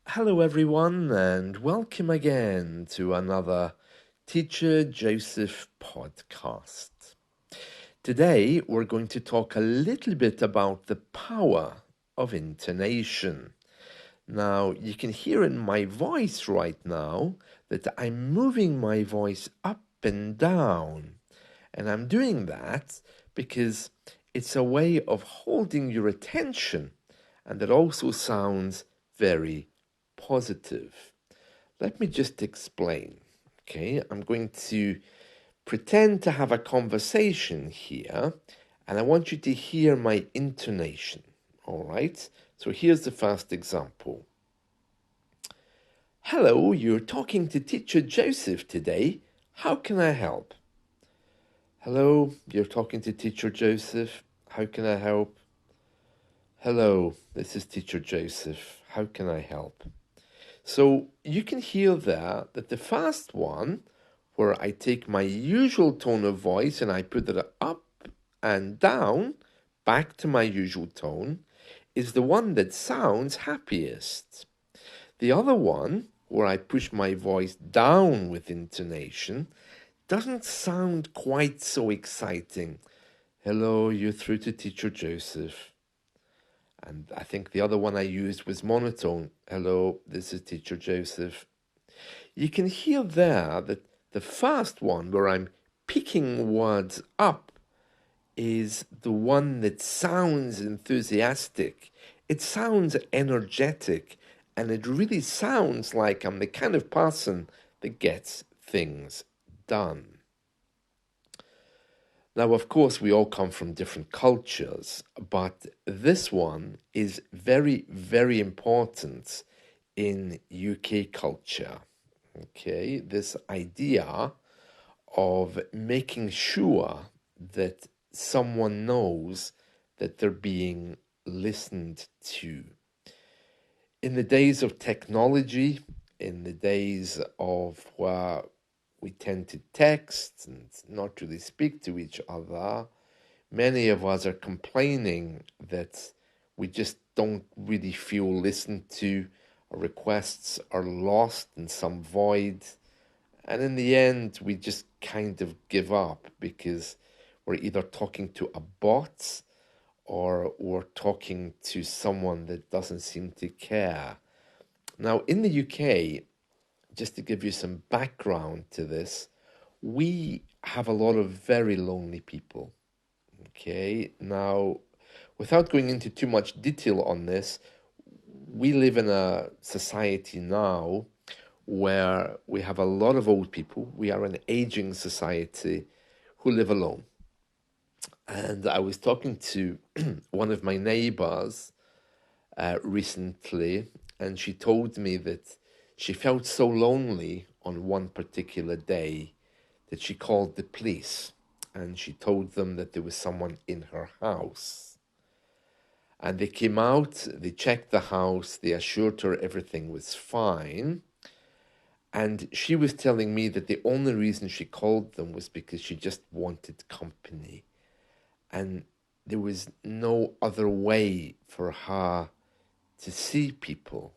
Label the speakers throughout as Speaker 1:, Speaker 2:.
Speaker 1: Hello, everyone, and welcome again to another Teacher Joseph podcast. Today, we're going to talk a little bit about the power of intonation. Now, you can hear in my voice right now that I'm moving my voice up and down, and I'm doing that because it's a way of holding your attention, and it also sounds very positive. Let me just explain. Okay, I'm going to pretend to have a conversation here, and I want you to hear my intonation. All right, so here's the first example. Hello, you're talking to Teacher Joseph today. How can I help? Hello, you're talking to Teacher Joseph. How can I help? Hello, this is Teacher Joseph. How can I help? So you can hear there that the first one, where I take my usual tone of voice and I put it up and down, back to my usual tone, is the one that sounds happiest. The other one, where I push my voice down with intonation, doesn't sound quite so exciting. Hello, you're through to Teacher Joseph. And I think the other one I used was monotone. Hello, this is Teacher Joseph. You can hear there that the first one, where I'm picking words up, is the one that sounds enthusiastic. It sounds energetic, and it really sounds like I'm the kind of person that gets things done. Now, of course, we all come from different cultures, but this one is very, very important in UK culture. Okay, this idea of making sure that someone knows that they're being listened to. In the days of technology, in the days of where we tend to text and not really speak to each other, many of us are complaining that we just don't really feel listened to. Our requests are lost in some void. And in the end, we just kind of give up because we're either talking to a bot or we're talking to someone that doesn't seem to care. Now, in the UK, just to give you some background to this, we have a lot of very lonely people. Okay, now, without going into too much detail on this, we live in a society now where we have a lot of old people. We are an aging society who live alone. And I was talking to one of my neighbors recently, and she told me that she felt so lonely on one particular day that she called the police and she told them that there was someone in her house. And they came out, they checked the house, they assured her everything was fine. And she was telling me that the only reason she called them was because she just wanted company. And there was no other way for her to see people.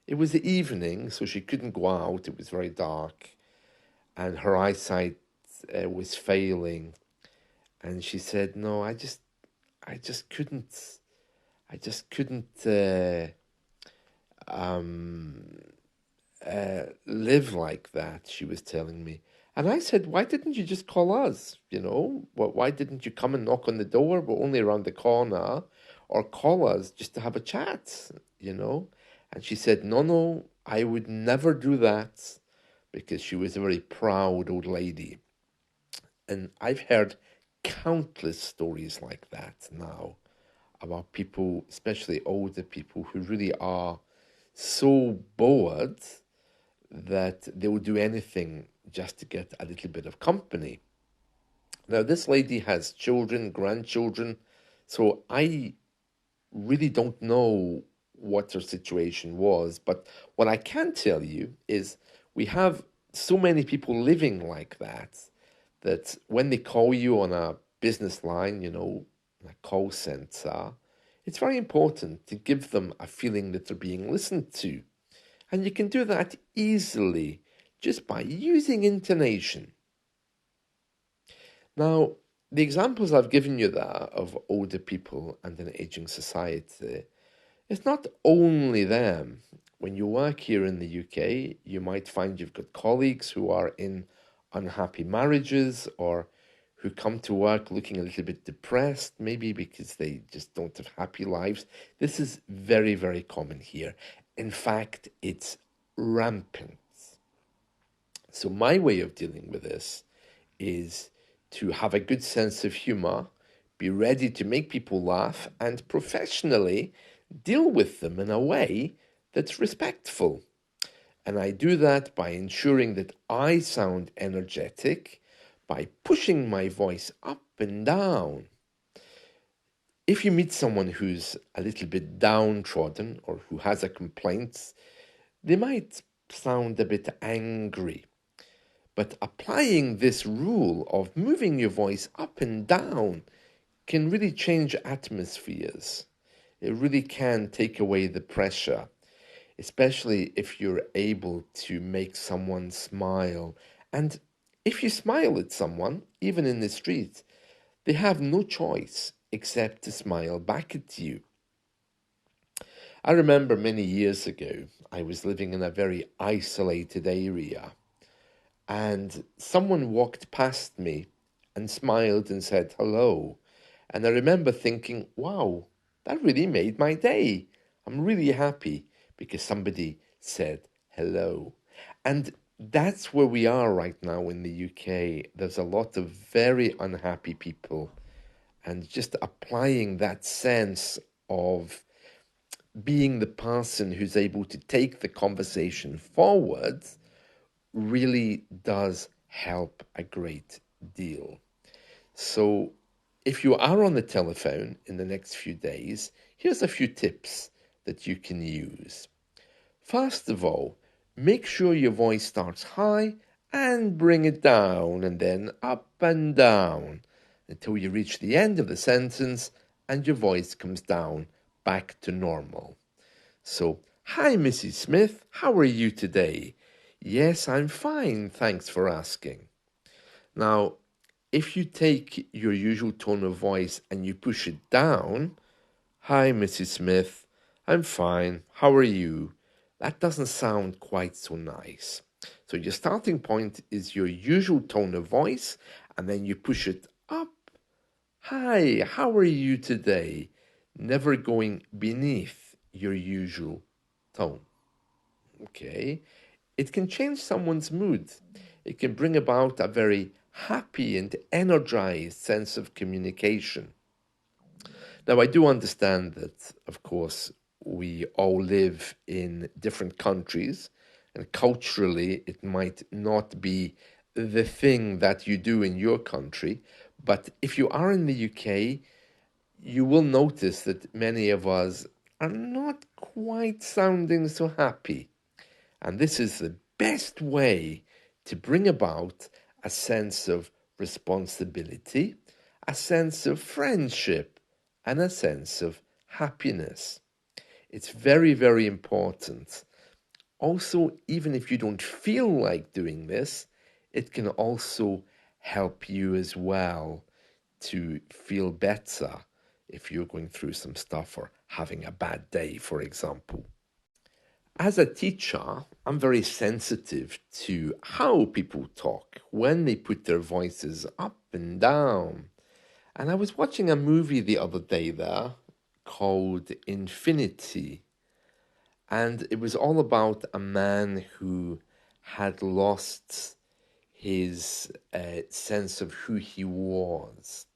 Speaker 1: It was the evening, so she couldn't go out. It was very dark, and her eyesight was failing. And she said, "No, I just couldn't, I just couldn't um, live like that." She was telling me, and I said, "Why didn't you just call us? You know, why didn't you come and knock on the door? We're only around the corner, or call us just to have a chat, you know?" And she said, "No, no, I would never do that," because she was a very proud old lady. And I've heard countless stories like that now about people, especially older people, who really are so bored that they will do anything just to get a little bit of company. Now, this lady has children, grandchildren, so I really don't know what her situation was. But what I can tell you is we have so many people living like that, that when they call you on a business line, you know, a call center, it's very important to give them a feeling that they're being listened to. And you can do that easily just by using intonation. Now, the examples I've given you there of older people and an aging society, it's not only them. When you work here in the UK, you might find you've got colleagues who are in unhappy marriages or who come to work looking a little bit depressed, maybe because they just don't have happy lives. This is very, very common here. In fact, it's rampant. So, my way of dealing with this is to have a good sense of humor, be ready to make people laugh, and professionally deal with them in a way that's respectful. And I do that by ensuring that I sound energetic, by pushing my voice up and down. If you meet someone who's a little bit downtrodden or who has a complaint, they might sound a bit angry. But applying this rule of moving your voice up and down can really change atmospheres. It really can take away the pressure, especially if you're able to make someone smile. And if you smile at someone, even in the street, they have no choice except to smile back at you. I remember many years ago, I was living in a very isolated area, and someone walked past me and smiled and said hello. And I remember thinking, wow, that really made my day. I'm really happy because somebody said hello. And that's where we are right now in the UK. There's a lot of very unhappy people, and just applying that sense of being the person who's able to take the conversation forward really does help a great deal. So, if you are on the telephone in the next few days, here's a few tips that you can use. First of all, make sure your voice starts high and bring it down and then up and down until you reach the end of the sentence and your voice comes down back to normal. So, hi, Mrs. Smith, how are you today? Yes, I'm fine, thanks for asking. Now, if you take your usual tone of voice and you push it down, hi, Mrs. Smith, I'm fine, how are you? That doesn't sound quite so nice. So, your starting point is your usual tone of voice, and then you push it up. Hi, how are you today? Never going beneath your usual tone. Okay, it can change someone's mood. It can bring about a very happy and energized sense of communication. Now, I do understand that, of course, we all live in different countries, and culturally, it might not be the thing that you do in your country. But if you are in the UK, you will notice that many of us are not quite sounding so happy. And this is the best way to bring about a sense of responsibility, a sense of friendship, and a sense of happiness. It's very, very important. Also, even if you don't feel like doing this, it can also help you as well to feel better if you're going through some stuff or having a bad day, for example. As a teacher, I'm very sensitive to how people talk when they put their voices up and down. And I was watching a movie the other day there called Infinity, and it was all about a man who had lost his sense of who he was.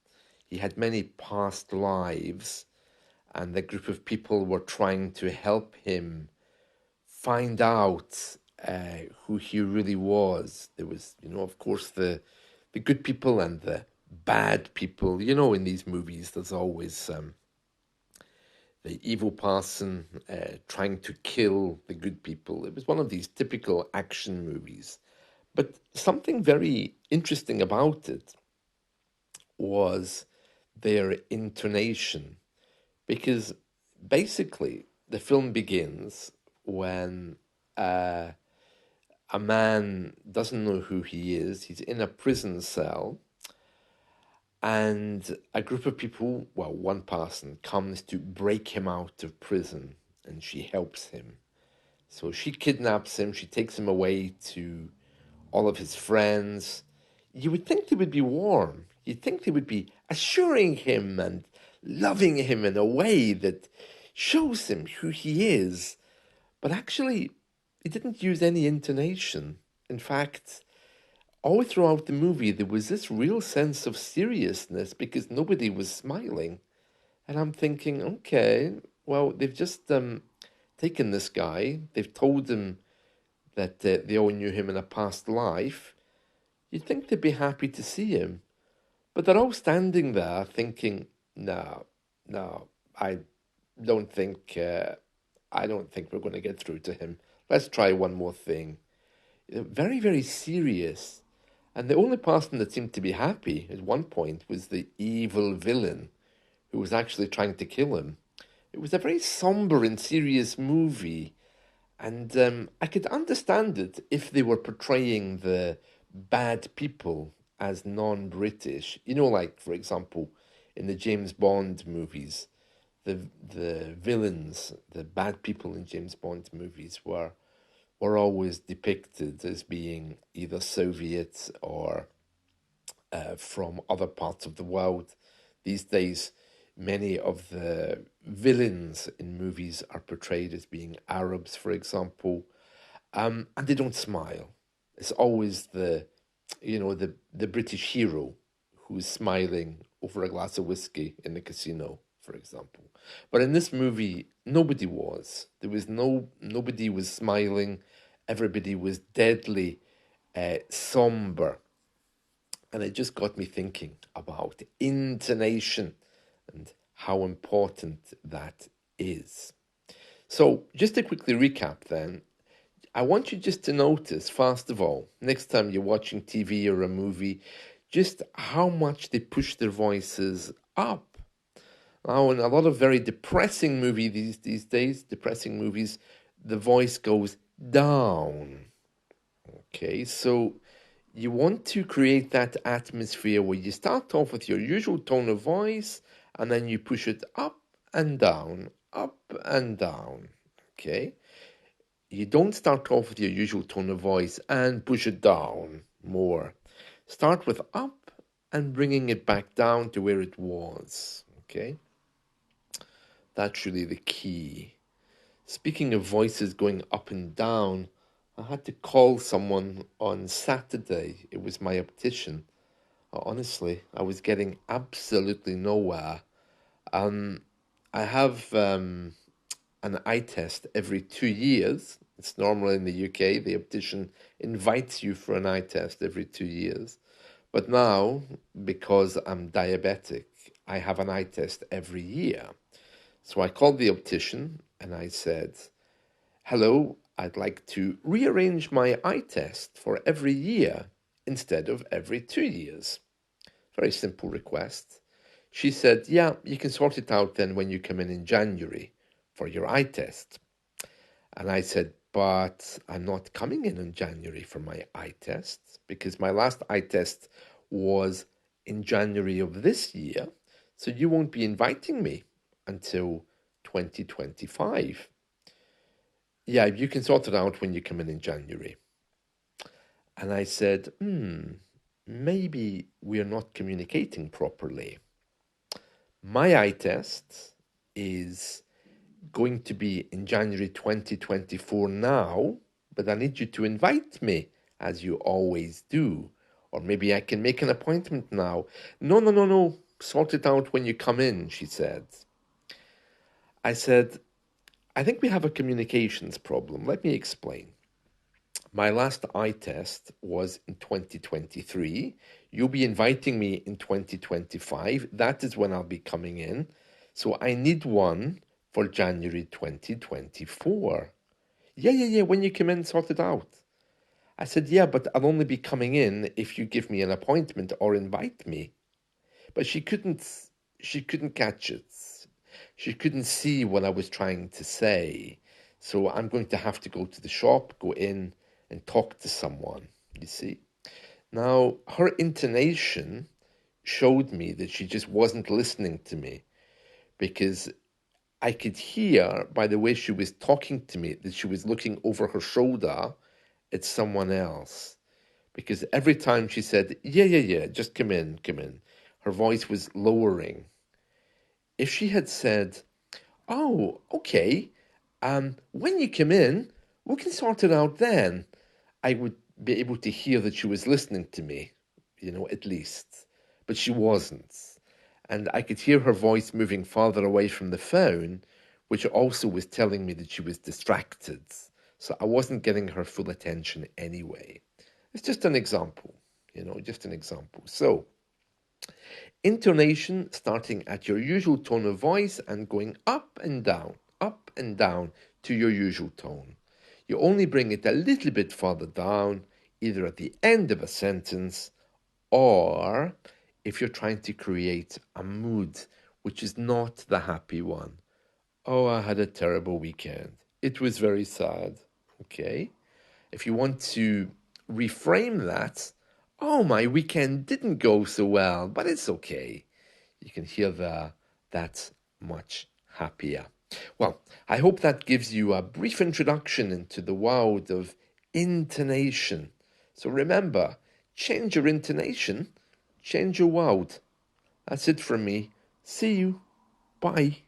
Speaker 1: He had many past lives, and the group of people were trying to help him find out who he really was. There was, of course, the good people and the bad people. In these movies, there's always the evil person trying to kill the good people. It was one of these typical action movies. But something very interesting about it was their intonation, because basically the film begins when a man doesn't know who he is. He's in a prison cell, and a group of people, well, one person comes to break him out of prison, and she helps him. So she kidnaps him, she takes him away to all of his friends. You would think they would be warm. You'd think they would be assuring him and loving him in a way that shows him who he is. But actually, he didn't use any intonation. In fact, all throughout the movie, there was this real sense of seriousness because nobody was smiling. And I'm thinking, okay, well, they've just taken this guy, they've told him that they all knew him in a past life. You'd think they'd be happy to see him. But they're all standing there thinking, no, no, don't think, I don't think we're going to get through to him. Let's try one more thing. Very, very serious. And the only person that seemed to be happy at one point was the evil villain who was actually trying to kill him. It was a very somber and serious movie, and I could understand it if they were portraying the bad people as non-British. You know, like, for example, in the James Bond movies, the villains, the bad people in James Bond movies were always depicted as being either Soviet or from other parts of the world. These days, many of the villains in movies are portrayed as being Arabs, for example, and they don't smile. It's always the British hero who's smiling over a glass of whiskey in the casino, for example. But in this movie, nobody was. There was nobody was smiling. Everybody was deadly somber. And it just got me thinking about intonation and how important that is. So, just to quickly recap then, I want you just to notice, first of all, next time you're watching TV or a movie, just how much they push their voices up. Now, in a lot of very depressing movies these days, depressing movies, the voice goes down. Okay, so you want to create that atmosphere where you start off with your usual tone of voice and then you push it up and down, up and down. Okay, you don't start off with your usual tone of voice and push it down more. Start with up and bringing it back down to where it was. Okay, that's really the key. Speaking of voices going up and down, I had to call someone on Saturday. It was my optician. Honestly, I was getting absolutely nowhere. Um, I have an eye test every 2 years. It's normal in the UK. The optician invites you for an eye test every 2 years. But now, because I'm diabetic, I have an eye test every year. So I called the optician and I said, hello, I'd like to rearrange my eye test for every year instead of every 2 years. Very simple request. She said, yeah, you can sort it out then when you come in January for your eye test. And I said, but I'm not coming in January for my eye test because my last eye test was in January of this year. So you won't be inviting me until 2025. Yeah, you can sort it out when you come in January. And I said, maybe we're not communicating properly. My eye test is going to be in January 2024 now, but I need you to invite me as you always do. Or maybe I can make an appointment now. No. Sort it out when you come in, she said. I said, I think we have a communications problem. Let me explain. My last eye test was in 2023. You'll be inviting me in 2025. That is when I'll be coming in. So I need one for January 2024. Yeah. When you come in, sort it out. I said, yeah, but I'll only be coming in if you give me an appointment or invite me. But she couldn't catch it. She couldn't see what I was trying to say. So I'm going to have to go to the shop, go in and talk to someone, you see. Now, her intonation showed me that she just wasn't listening to me, because I could hear by the way she was talking to me that she was looking over her shoulder at someone else. Because every time she said, yeah, yeah, yeah, just come in, her voice was lowering. If she had said, oh, okay, when you come in, we can sort it out then, I would be able to hear that she was listening to me, at least. But she wasn't. And I could hear her voice moving farther away from the phone, which also was telling me that she was distracted. So I wasn't getting her full attention anyway. It's just an example, just an example. So, intonation starting at your usual tone of voice and going up and down to your usual tone. You only bring it a little bit further down, either at the end of a sentence or if you're trying to create a mood which is not the happy one. Oh, I had a terrible weekend. It was very sad. Okay. If you want to reframe that, oh, my weekend didn't go so well, but it's okay. You can hear that's much happier. Well, I hope that gives you a brief introduction into the world of intonation. So remember, change your intonation, change your world. That's it from me. See you. Bye.